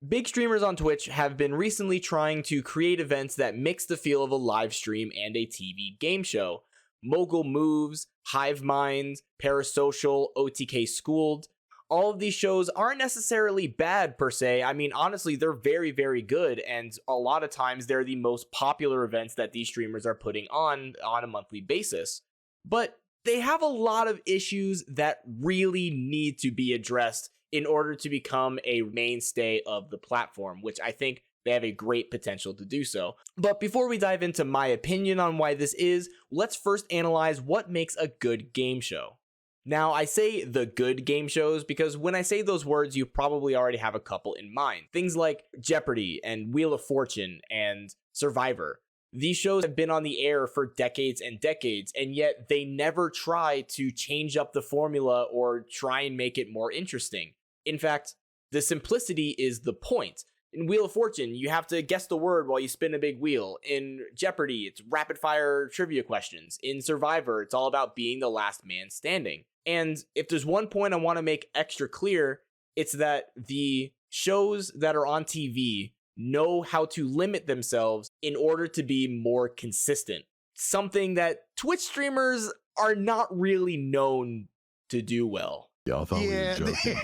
Big streamers on Twitch have been recently trying to create events that mix the feel of a live stream and a TV game show. Mogul Moves, Hive Mind, Parasocial, OTK Schooled. All of these shows aren't necessarily bad per se. I mean, honestly, they're very, very good, and a lot of times they're the most popular events that these streamers are putting on a monthly basis. But they have a lot of issues that really need to be addressed in order to become a mainstay of the platform, which I think they have a great potential to do so. But before we dive into my opinion on why this is, let's first analyze what makes a good game show. Now, I say the good game shows because when I say those words, you probably already have a couple in mind. Things like Jeopardy and Wheel of Fortune and Survivor. These shows have been on the air for decades and decades, and yet they never try to change up the formula or try and make it more interesting. In fact, the simplicity is the point. In Wheel of Fortune, you have to guess the word while you spin a big wheel. In Jeopardy, it's rapid fire trivia questions. In Survivor, it's all about being the last man standing. And if there's one point I want to make extra clear, it's that the shows that are on TV know how to limit themselves in order to be more consistent. Something that Twitch streamers are not really known to do well. Y'all thought we were joking.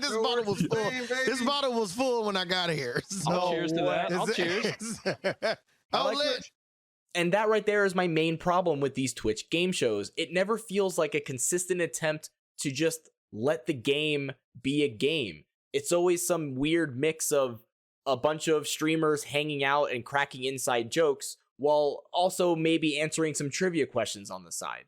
This bottle was full. This bottle was full when I got here. So I'll cheers to that. I'll cheers. I'll like let. And that right there is my main problem with these Twitch game shows. It never feels like a consistent attempt to just let the game be a game. It's always some weird mix of a bunch of streamers hanging out and cracking inside jokes while also maybe answering some trivia questions on the side.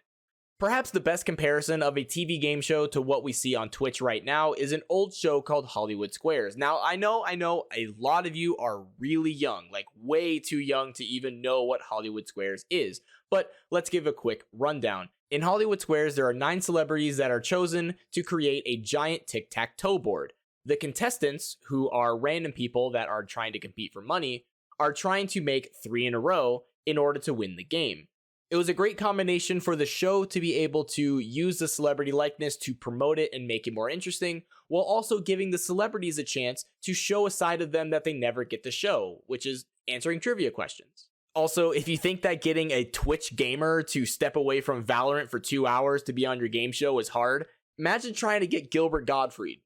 Perhaps the best comparison of a TV game show to what we see on Twitch right now is an old show called Hollywood Squares. Now, I know a lot of you are really young, like way too young to even know what Hollywood Squares is, but let's give a quick rundown. In Hollywood Squares, there are 9 celebrities that are chosen to create a giant tic-tac-toe board. The contestants, who are random people that are trying to compete for money, are trying to make 3 in a row in order to win the game. It was a great combination for the show to be able to use the celebrity likeness to promote it and make it more interesting, while also giving the celebrities a chance to show a side of them that they never get to show, which is answering trivia questions. Also, if you think that getting a Twitch gamer to step away from Valorant for 2 hours to be on your game show is hard, imagine trying to get Gilbert Gottfried.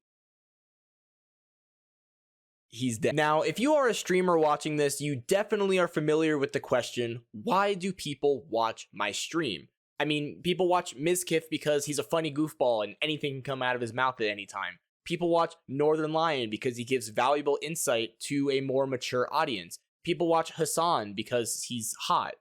He's dead. Now, if you are a streamer watching this, you definitely are familiar with the question, why do people watch my stream? I mean, people watch Mizkif because he's a funny goofball and anything can come out of his mouth at any time. People watch Northern Lion because he gives valuable insight to a more mature audience. People watch Hassan because he's hot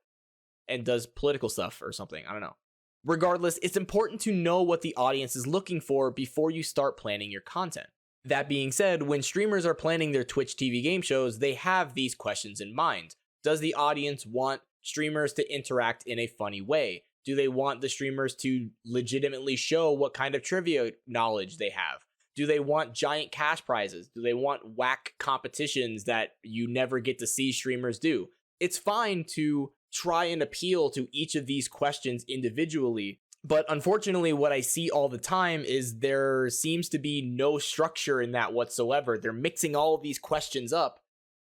and does political stuff or something. I don't know. Regardless, it's important to know what the audience is looking for before you start planning your content. That being said, when streamers are planning their Twitch TV game shows, they have these questions in mind. Does the audience want streamers to interact in a funny way? Do they want the streamers to legitimately show what kind of trivia knowledge they have? Do they want giant cash prizes? Do they want whack competitions that you never get to see streamers do? It's fine to try and appeal to each of these questions individually, but unfortunately, what I see all the time is there seems to be no structure in that whatsoever. They're mixing all of these questions up,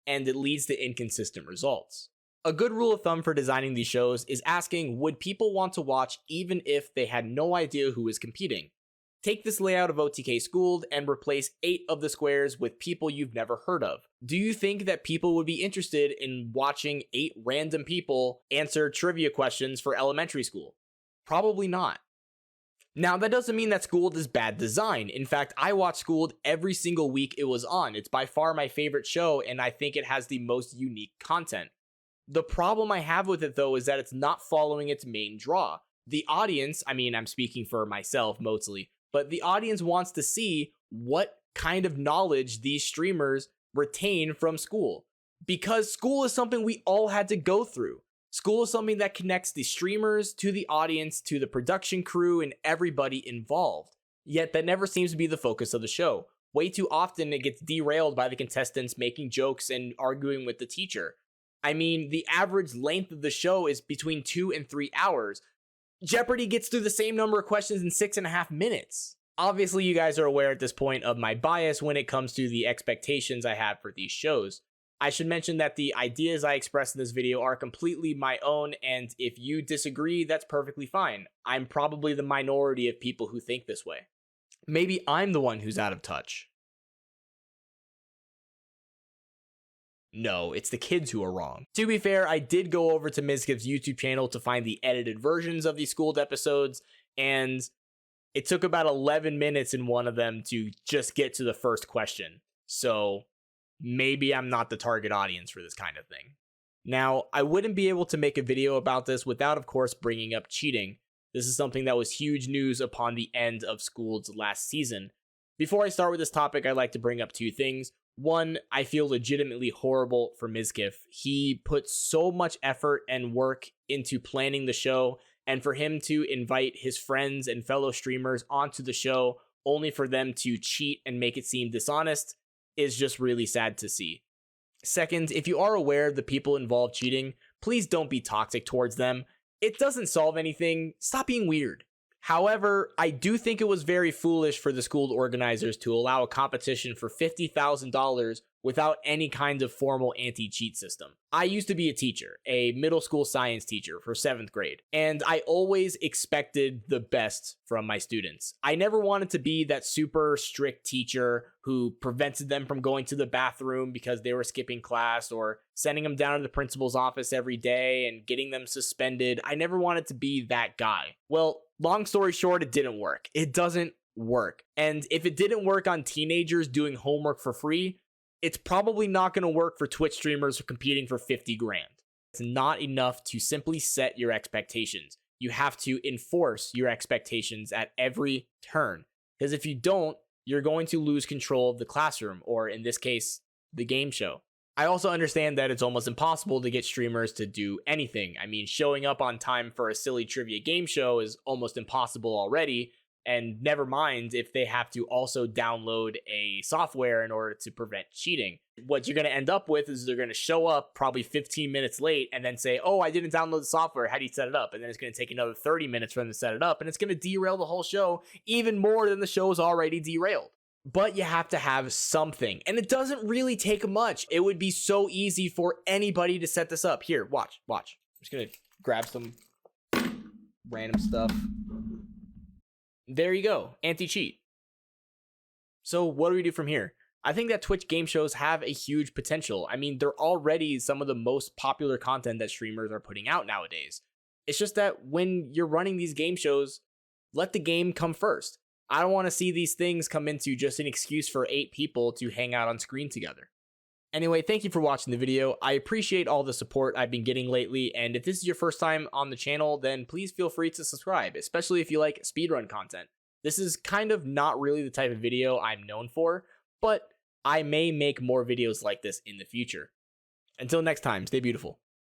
and it leads to inconsistent results. A good rule of thumb for designing these shows is asking, would people want to watch even if they had no idea who is competing? Take this layout of OTK Schooled and replace 8 of the squares with people you've never heard of. Do you think that people would be interested in watching 8 random people answer trivia questions for elementary school? Probably not. Now, that doesn't mean that Schooled is bad design. In fact, I watch Schooled every single week it was on. It's by far my favorite show, and I think it has the most unique content. The problem I have with it, though, is that it's not following its main draw. The audience, I'm speaking for myself mostly, but the audience wants to see what kind of knowledge these streamers retain from school. Because school is something we all had to go through. School is something that connects the streamers to the audience, to the production crew, and everybody involved. Yet that never seems to be the focus of the show. Way too often it gets derailed by the contestants making jokes and arguing with the teacher. The average length of the show is between 2 and 3 hours. Jeopardy gets through the same number of questions in 6.5 minutes. Obviously, you guys are aware at this point of my bias when it comes to the expectations I have for these shows. I should mention that the ideas I express in this video are completely my own, and if you disagree, that's perfectly fine. I'm probably the minority of people who think this way. Maybe I'm the one who's out of touch. No, it's the kids who are wrong. To be fair, I did go over to Mizkif's YouTube channel to find the edited versions of these schooled episodes, and it took about 11 minutes in one of them to just get to the first question. So maybe I'm not the target audience for this kind of thing. Now, I wouldn't be able to make a video about this without, of course, bringing up cheating. This is something that was huge news upon the end of Schooled's last season. Before I start with this topic, I'd like to bring up two things. One, I feel legitimately horrible for Mizkif. He put so much effort and work into planning the show, and for him to invite his friends and fellow streamers onto the show only for them to cheat and make it seem dishonest is just really sad to see. Second, if you are aware of the people involved cheating, please don't be toxic towards them. It doesn't solve anything. Stop being weird. However, I do think it was very foolish for the school organizers to allow a competition for $50,000 without any kind of formal anti-cheat system. I used to be a teacher, a middle school science teacher for 7th grade, and I always expected the best from my students. I never wanted to be that super strict teacher who prevented them from going to the bathroom because they were skipping class, or sending them down to the principal's office every day and getting them suspended. I never wanted to be that guy. Well, long story short, it didn't work. It doesn't work. And if it didn't work on teenagers doing homework for free, it's probably not going to work for Twitch streamers who are competing for 50 grand. It's not enough to simply set your expectations. You have to enforce your expectations at every turn. Because if you don't, you're going to lose control of the classroom, or in this case, the game show. I also understand that it's almost impossible to get streamers to do anything. I mean, showing up on time for a silly trivia game show is almost impossible already, and never mind if they have to also download a software in order to prevent cheating. What you're going to end up with is they're going to show up probably 15 minutes late and then say, oh, I didn't download the software, how do you set it up? And then it's going to take another 30 minutes for them to set it up, and it's going to derail the whole show even more than the show's already derailed. But you have to have something, and it doesn't really take much. It would be so easy for anybody to set this up. Here, watch. I'm just gonna grab some random stuff. There you go, anti-cheat. So what do we do from here? I think that Twitch game shows have a huge potential. I mean, they're already some of the most popular content that streamers are putting out nowadays. It's just that when you're running these game shows, let the game come first. I don't want to see these things come into just an excuse for 8 people to hang out on screen together. Anyway, thank you for watching the video. I appreciate all the support I've been getting lately, and if this is your first time on the channel, then please feel free to subscribe, especially if you like speedrun content. This is kind of not really the type of video I'm known for, but I may make more videos like this in the future. Until next time, stay beautiful.